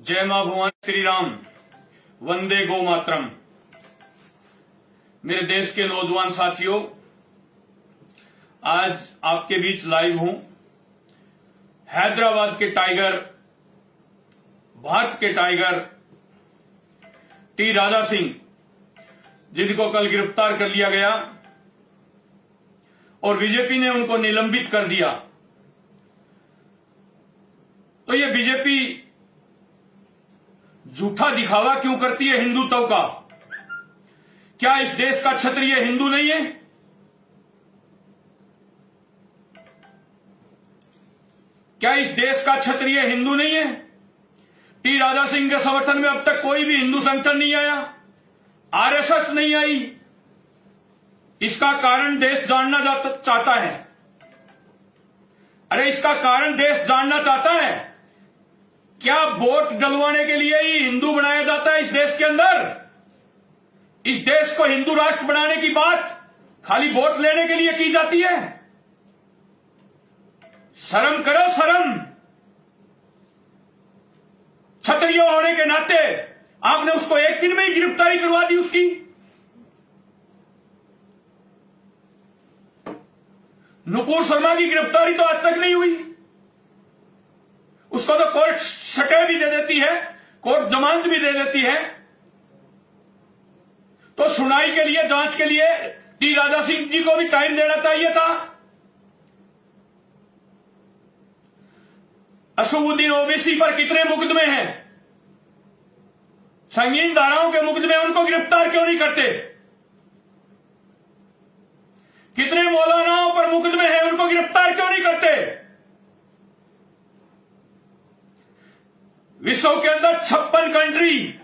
जय मां भगवान श्री राम, वंदे गो मातरम। मेरे देश के नौजवान साथियों, आज आपके बीच लाइव हूं। हैदराबाद के टाइगर, भारत के टाइगर टी राजा सिंह, जिनको कल गिरफ्तार कर लिया गया और बीजेपी ने उनको निलंबित कर दिया। तो ये बीजेपी झूठा दिखावा क्यों करती है हिंदुत्व का? क्या इस देश का क्षत्रिय हिंदू नहीं है? क्या इस देश का क्षत्रिय हिंदू नहीं है? टी राजा सिंह के समर्थन में अब तक कोई भी हिंदू संगठन नहीं आया, आरएसएस नहीं आई। इसका कारण देश जानना चाहता है। अरे इसका कारण देश जानना चाहता है। क्या वोट डलवाने के लिए ही हिंदू बनाया जाता है इस देश के अंदर? इस देश को हिंदू राष्ट्र बनाने की बात खाली वोट लेने के लिए की जाती है? शर्म करो, शर्म। क्षत्रिय होने के नाते आपने उसको एक दिन में ही गिरफ्तारी करवा दी उसकी। नुपुर शर्मा की गिरफ्तारी तो आज तक नहीं हुई। उसको तो कोर्ट सटे भी दे देती है, कोर्ट जमानत भी दे देती है। तो सुनाई के लिए, जांच के लिए टी राजा सिंह जी को भी टाइम देना चाहिए था। असुद्दीन ओवैसी पर कितने मुकदमे हैं? संगीन धाराओं के मुकदमे, उनको गिरफ्तार क्यों नहीं करते? कितने मौलानाओं पर मुकदमे हैं, उनको गिरफ्तार क्यों नहीं करते? विश्व के अंदर 56 कंट्री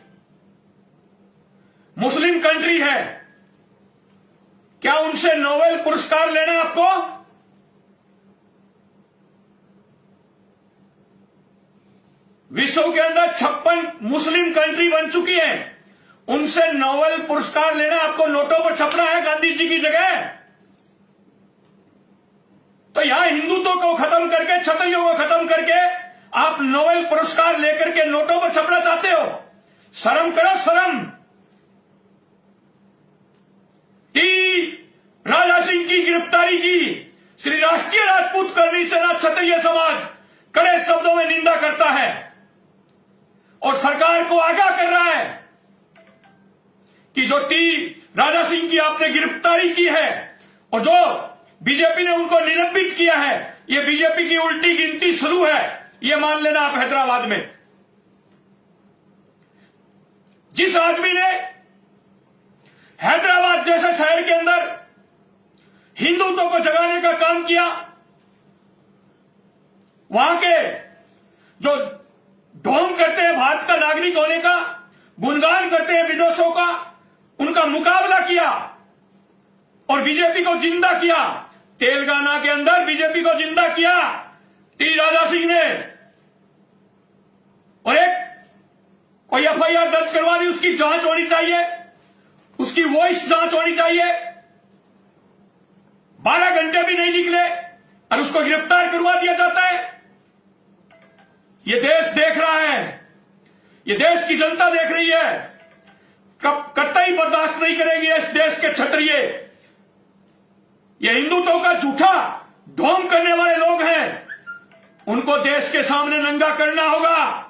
मुस्लिम कंट्री है। क्या उनसे नोबेल पुरस्कार लेना है आपको? विश्व के अंदर 56 मुस्लिम कंट्री बन चुकी हैं। उनसे नोबेल पुरस्कार लेना, आपको नोटों पर छपना है गांधी जी की जगह। तो यहां हिंदुत्व को खत्म करके, क्षत्रियों को खत्म करके आप नोबेल पुरस्कार लेकर के नोटों पर छपना चाहते हो? शर्म करो, शर्म। टी राजा सिंह की गिरफ्तारी की श्री राष्ट्रीय राजपूत करनी सेना क्षत्रिय समाज कड़े शब्दों में निंदा करता है और सरकार को आगाह कर रहा है कि जो टी राजा सिंह की आपने गिरफ्तारी की है और जो बीजेपी ने उनको निलंबित किया है, ये बीजेपी की उल्टी गिनती शुरू है। ये मान लेना आप हैदराबाद में। जिस आदमी ने हैदराबाद जैसे शहर के अंदर हिंदुत्व को जगाने का काम किया, वहां के जो ढोंग करते हैं भारत का नागरिक होने का, गुणगान करते हैं विदेशों का, उनका मुकाबला किया और बीजेपी को जिंदा किया। तेलंगाना के अंदर बीजेपी को जिंदा किया टी राजा सिंह ने, और एक कोई एफआईआर दर्ज करवा दी, उसकी जांच होनी चाहिए, उसकी वॉइस जांच होनी चाहिए। 12 घंटे भी नहीं निकले और उसको गिरफ्तार करवा दिया जाता है। ये देश देख रहा है, ये देश की जनता देख रही है। कतई बर्दाश्त नहीं करेगी इस देश के क्षत्रिय। ये हिंदुत्व का झूठा ढोंग करने वाले लोग हैं, उनको देश के सामने नंगा करना होगा,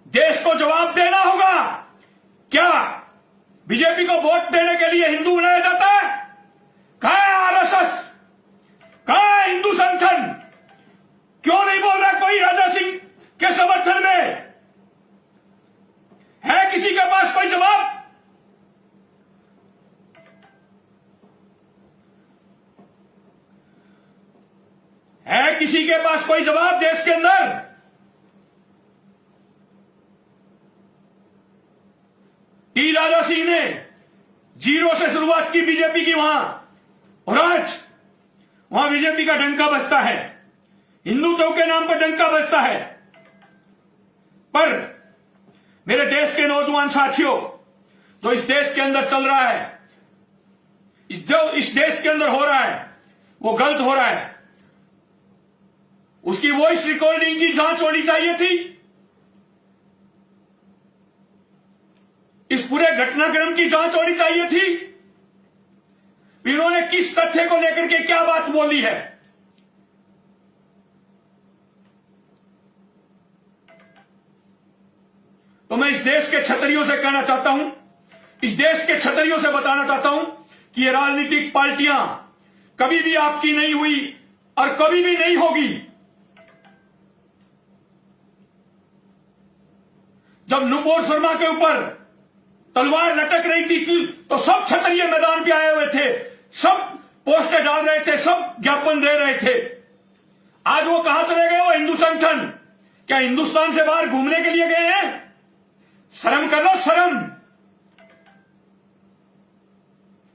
देश को जवाब देना होगा। क्या बीजेपी को वोट देने के लिए हिंदू बनाया जाता है? कहां है आरएसएस? कहां है हिंदू संगठन? क्यों नहीं बोल रहा कोई राजा सिंह के समर्थन में? है किसी के पास कोई जवाब? है किसी के पास कोई जवाब देश के अंदर? टी राजा सिंह ने जीरो से शुरुआत की बीजेपी की वहां, और आज वहां बीजेपी का डंका बजता है, हिंदुत्व के नाम पर डंका बजता है। पर मेरे देश के नौजवान साथियों, जो इस देश के अंदर चल रहा है, जो इस देश के अंदर हो रहा है, वो गलत हो रहा है। उसकी वॉइस रिकॉर्डिंग की जांच होनी चाहिए थी। इस पूरे घटनाक्रम की जांच होनी चाहिए थी। इन्होंने किस तथ्य को लेकर के क्या बात बोली है? तो मैं इस देश के क्षत्रियों से कहना चाहता हूं, इस देश के क्षत्रियों से बताना चाहता हूं कि ये राजनीतिक पार्टियां कभी भी आपकी नहीं हुई और कभी भी नहीं होगी। जब नुपुर शर्मा के ऊपर तलवार लटक रही थी तो सब क्षत्रिय मैदान पे आए हुए थे, सब पोस्टर डाल रहे थे, सब ज्ञापन दे रहे थे। आज वो कहां चले गए? वो हिंदू संगठन क्या हिंदुस्तान से बाहर घूमने के लिए गए हैं? शर्म कर लो, शर्म।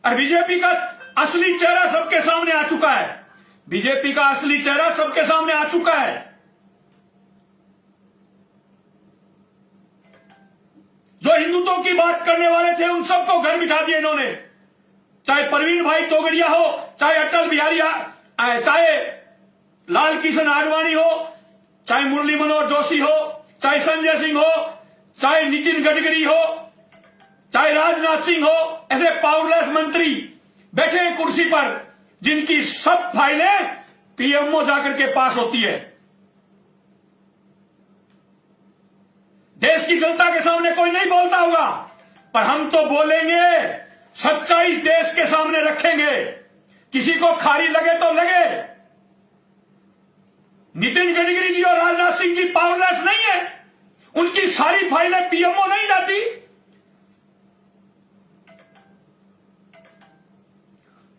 और बीजेपी का असली चेहरा सबके सामने आ चुका है। बीजेपी का असली चेहरा सबके सामने आ चुका है। जो हिंदुत्व की बात करने वाले थे उन सबको घर बिठा दिया इन्होंने, चाहे परवीन भाई तोगड़िया हो, चाहे अटल बिहारी, चाहे लाल कृष्ण आडवाणी हो, चाहे मुरली मनोहर जोशी हो, चाहे संजय सिंह हो, चाहे नितिन गडकरी हो, चाहे राजनाथ सिंह हो। ऐसे पावरलेस मंत्री बैठे हैं कुर्सी पर जिनकी सब फाइलें पीएमओ जाकर के पास होती है। देश की जनता के सामने कोई नहीं बोलता होगा, पर हम तो बोलेंगे, सच्चाई देश के सामने रखेंगे। किसी को खारी लगे तो लगे। नितिन गडकरी जी और राजनाथ सिंह जी पावरलेस नहीं है, उनकी सारी फाइलें पीएमओ नहीं जाती।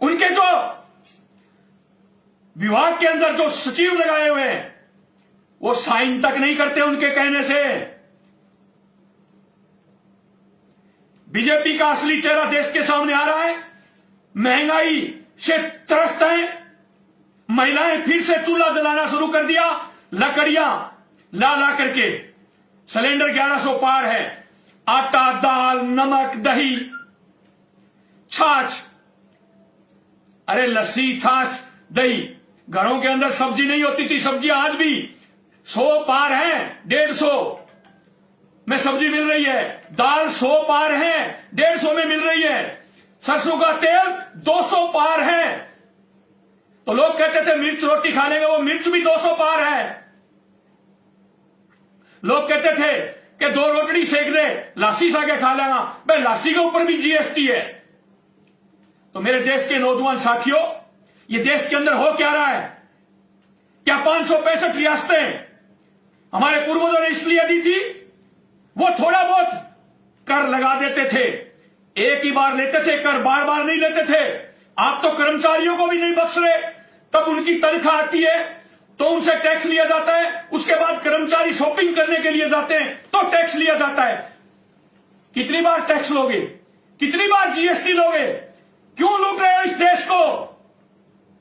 उनके जो विभाग के अंदर जो सचिव लगाए हुए हैं वो साइन तक नहीं करते उनके कहने से। बीजेपी का असली चेहरा देश के सामने आ रहा है। महंगाई से त्रस्त है, महिलाएं फिर से चूल्हा जलाना शुरू कर दिया, लकड़ियां ला ला करके। सिलेंडर 1100 पार है। आटा, दाल, नमक, दही, छाछ, अरे लस्सी, छाछ, दही। घरों के अंदर सब्जी नहीं होती थी, सब्जियां आज भी 100 पार है, 150 में सब्जी मिल रही है। दाल 100 पार है, 150 में मिल रही है। सरसों का तेल 200 पार है। तो लोग कहते थे मिर्च रोटी खा लेंगे, वो मिर्च भी 200 पार है। लोग कहते थे कि 2 रोटी सेक दे, लस्सी सा के खा लेगा। भाई लस्सी के ऊपर भी जीएसटी है। तो मेरे देश के नौजवान साथियों, ये देश के अंदर हो क्या रहा है? क्या 565 रियासतें हमारे पूर्वजों ने इसलिए दी थी? वो थोड़ा बहुत कर लगा देते थे, एक ही बार लेते थे कर, बार बार नहीं लेते थे। आप तो कर्मचारियों को भी नहीं बख्श रहे। तब उनकी तनख्वाह आती है तो उनसे टैक्स लिया जाता है, उसके बाद कर्मचारी शॉपिंग करने के लिए जाते हैं तो टैक्स लिया जाता है। कितनी बार टैक्स लोगे? कितनी बार जीएसटी लोगे? क्यों लूट रहे हो इस देश को?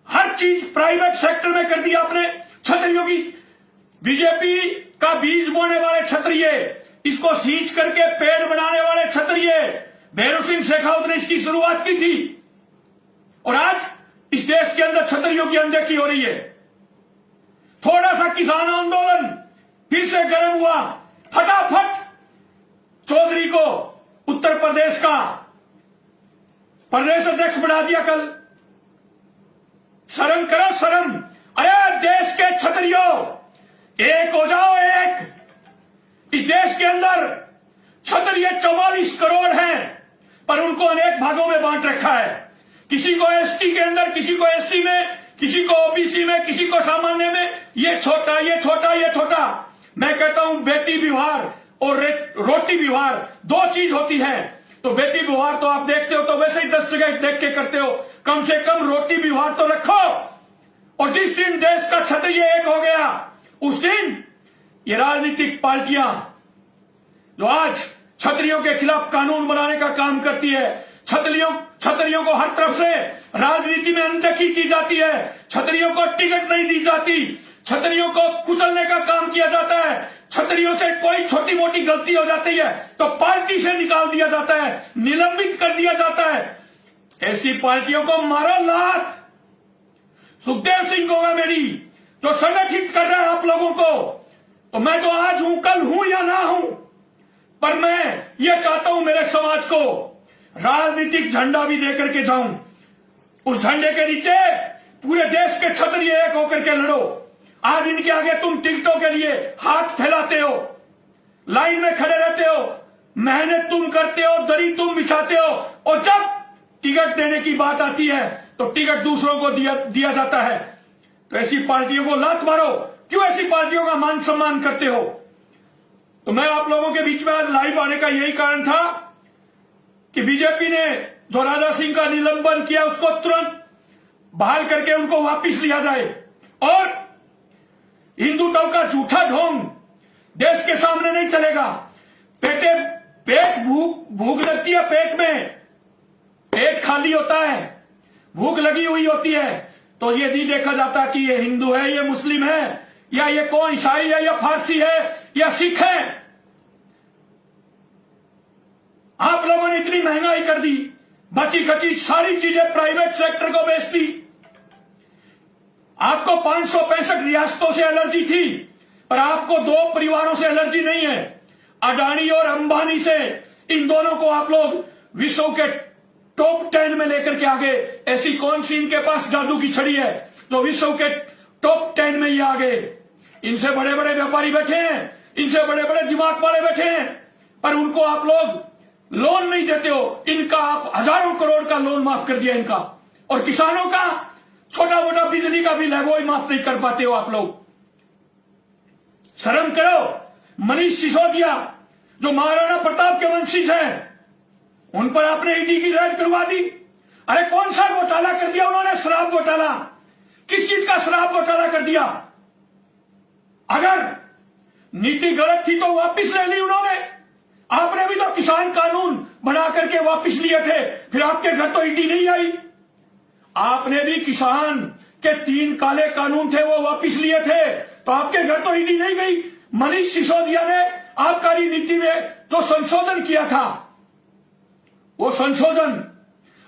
हर चीज प्राइवेट सेक्टर में कर दिया आपने। क्षत्रियों की, बीजेपी का बीज बोने वाले क्षत्रिय, इसको सींच करके पेड़ बनाने वाले क्षत्रिय, भैरव सिंह शेखावत ने इसकी शुरुआत की थी। और आज इस देश के अंदर क्षत्रियों की अनदेखी हो रही है। थोड़ा सा किसान आंदोलन फिर से गर्म हुआ, फटाफट चौधरी को उत्तर प्रदेश का प्रदेश अध्यक्ष बना दिया कल। शर्म करो, शर्म। अरे देश के क्षत्रियों, एक हो जाओ, एक। इस देश के अंदर क्षत्रिय 44 करोड़ हैं, पर उनको अनेक भागों में बांट रखा है। किसी को एसटी के अंदर, किसी को एससी में, किसी को ओबीसी में, किसी को सामान्य में। ये छोटा, ये छोटा, ये छोटा। मैं कहता हूं बेटी विवाह और रोटी विवाह 2 चीज होती है। तो बेटी विवाह तो आप देखते हो तो वैसे ही 10 जगह देख के करते हो, कम से कम रोटी विवाह तो रखो। और जिस दिन देश का क्षत्रिय एक हो गया, उस दिन ये राजनीतिक पार्टियां जो आज क्षत्रियों के खिलाफ कानून बनाने का काम करती है, क्षत्रियों को हर तरफ से राजनीति में अनदेखी की जाती है, क्षत्रियों को टिकट नहीं दी जाती, क्षत्रियों को कुचलने का काम किया जाता है, क्षत्रियों से कोई छोटी मोटी गलती हो जाती है तो पार्टी से निकाल दिया जाता है, निलंबित कर दिया जाता है। ऐसी पार्टियों को मारो लात। सुखदेव सिंह होगा मेरी, जो संगठित कर रहा है आप लोगों को। तो मैं तो आज हूं, कल हूं या ना हूं, पर मैं ये चाहता हूं मेरे समाज को राजनीतिक झंडा भी देकर के जाऊं। उस झंडे के नीचे पूरे देश के क्षत्रिय एक होकर के लड़ो। आज इनके आगे तुम टिकटों के लिए हाथ फैलाते हो, लाइन में खड़े रहते हो, मेहनत तुम करते हो, दरी तुम बिछाते हो, और जब टिकट देने की बात आती है तो टिकट दूसरों को दिया जाता है। तो ऐसी पार्टियों को लात मारो। क्यों ऐसी पार्टियों का मान सम्मान करते हो? तो मैं आप लोगों के बीच में आज लाइव आने का यही कारण था कि बीजेपी ने जो राजा सिंह का निलंबन किया उसको तुरंत बहाल करके उनको वापिस लिया जाए, और हिंदुत्व का झूठा ढोंग देश के सामने नहीं चलेगा। पेट भूख लगती है, पेट में पेट खाली होता है, भूख लगी हुई होती है, तो ये नहीं देखा जाता कि ये हिंदू है, ये मुस्लिम है, या ये कौन ईसाई है, या फारसी है, या सिख है। आप लोगों ने इतनी महंगाई कर दी, बची खची सारी चीजें प्राइवेट सेक्टर को बेच दी। आपको 565 रियासतों से एलर्जी थी, पर आपको 2 परिवारों से एलर्जी नहीं है, अडानी और अंबानी से। इन दोनों को आप लोग विश्व के टॉप 10 में लेकर के आगे। ऐसी कौन सी इनके पास जादू की छड़ी है जो विश्व के टॉप 10 में ये आगे? इनसे बड़े बड़े व्यापारी बैठे हैं, इनसे बड़े बड़े दिमाग वाले बैठे हैं, पर उनको आप लोग लोन नहीं देते हो। इनका आप हजारों करोड़ का लोन माफ कर दिया इनका, और किसानों का छोटा मोटा बिजली का बिल है वो ही माफ नहीं कर पाते हो आप लोग। शर्म करो। मनीष सिसोदिया जो महाराणा प्रताप के वंशज हैं, उन पर आपने ईडी की रेड करवा दी। अरे कौन सा घोटाला कर दिया उन्होंने? शराब घोटाला। किस चीज का शराब घोटाला कर दिया? अगर नीति गलत थी तो वापिस ले ली उन्होंने। आपने भी तो किसान कानून बना करके वापिस लिए थे, फिर आपके घर तो ईडी नहीं आई। आपने भी किसान के 3 काले कानून थे वो वापिस लिए थे, तो आपके घर तो ईडी नहीं गई। मनीष सिसोदिया ने आबकारी नीति में जो संशोधन किया था, वो संशोधन,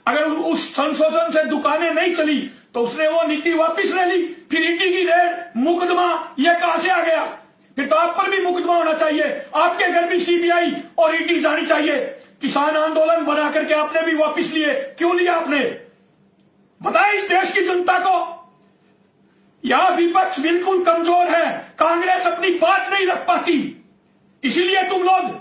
अगर उस संशोधन से दुकानें नहीं चली तो उसने वो नीति वापिस ले ली। फिर ईडी की रेड, मुकदमा, ये कहां से आ गया? फिर तो आप पर भी मुकदमा होना चाहिए, आपके घर भी सीबीआई और ईडी जानी चाहिए। किसान आंदोलन बना करके आपने भी वापिस लिए, क्यों लिया आपने? बताएं इस देश की जनता को। यहां विपक्ष बिल्कुल कमजोर है, कांग्रेस अपनी बात नहीं रख पाती, इसीलिए तुम लोग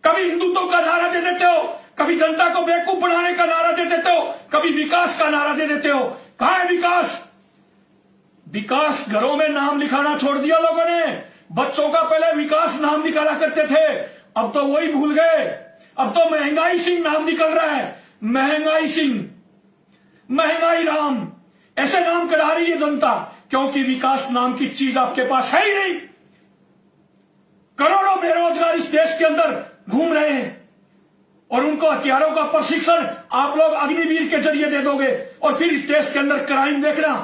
कभी हिंदुत्व का नारा दे देते हो, कभी जनता को बेवकूफ बनाने का नारा दे देते हो, कभी विकास का नारा दे देते हो। कहां है विकास? विकास घरों में नाम लिखाना छोड़ दिया लोगों ने। बच्चों का पहले विकास नाम निकाला करते थे, अब तो वही भूल गए। अब तो महंगाई सिंह नाम निकल रहा है। महंगाई सिंह, महंगाई राम, ऐसे नाम करा रही है जनता, क्योंकि विकास नाम की चीज आपके पास है ही नहीं। करोड़ों बेरोजगार इस देश के अंदर घूम रहे हैं, और उनको हथियारों का प्रशिक्षण आप लोग अग्निवीर के जरिए दे दोगे, और फिर इस देश के अंदर क्राइम देखना,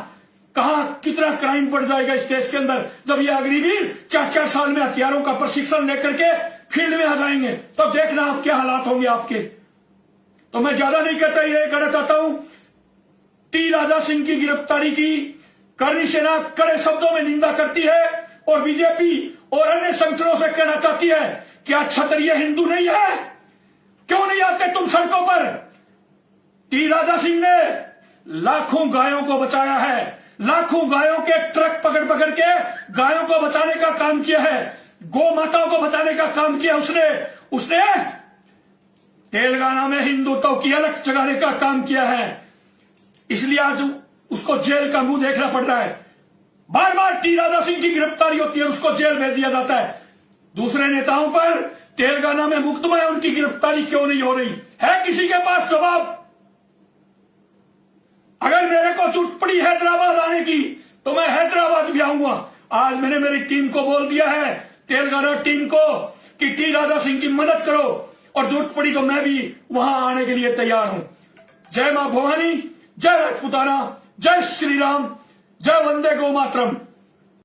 कहां कितना क्राइम बढ़ जाएगा इस देश के अंदर। जब ये अग्निवीर 4-4 साल में हथियारों का प्रशिक्षण लेकर के फील्ड में आ जाएंगे, तो देखना आप क्या हालात होंगे आपके। तो मैं ज्यादा नहीं कहता, ये कहना चाहता हूं, टी राजा सिंह की गिरफ्तारी की करनी सेना कड़े शब्दों में निंदा करती है, और बीजेपी और अन्य संगठनों से कहना चाहती है, क्या क्षत्रिय हिंदू नहीं है? क्यों नहीं आते तुम सड़कों पर? टी राजा सिंह ने लाखों गायों को बचाया है, लाखों गायों के ट्रक पकड़ पकड़ के गायों को बचाने का काम किया है, गौ माताओं को बचाने का काम किया उसने तेलंगाना में हिंदुत्व की अलग जगाने का काम किया है। इसलिए आज उसको जेल का मुंह देखना पड़ रहा है। बार बार टी राजा सिंह की गिरफ्तारी होती है, उसको जेल भेज दिया जाता है। दूसरे नेताओं पर तेलंगाना में मुकदमा है, उनकी गिरफ्तारी क्यों नहीं हो रही है? किसी के पास जवाब? अगर मेरे को चुट पड़ी हैदराबाद आने की, तो मैं हैदराबाद भी आऊंगा। आज मैंने मेरी टीम को बोल दिया है, तेलंगाना टीम को, कि टी राजा सिंह की मदद करो, और जरूरत पड़ी तो मैं भी वहां आने के लिए तैयार हूं। जय मां भवानी, जय राजपुताना, जय श्री राम, जय वंदे गौ मातरम।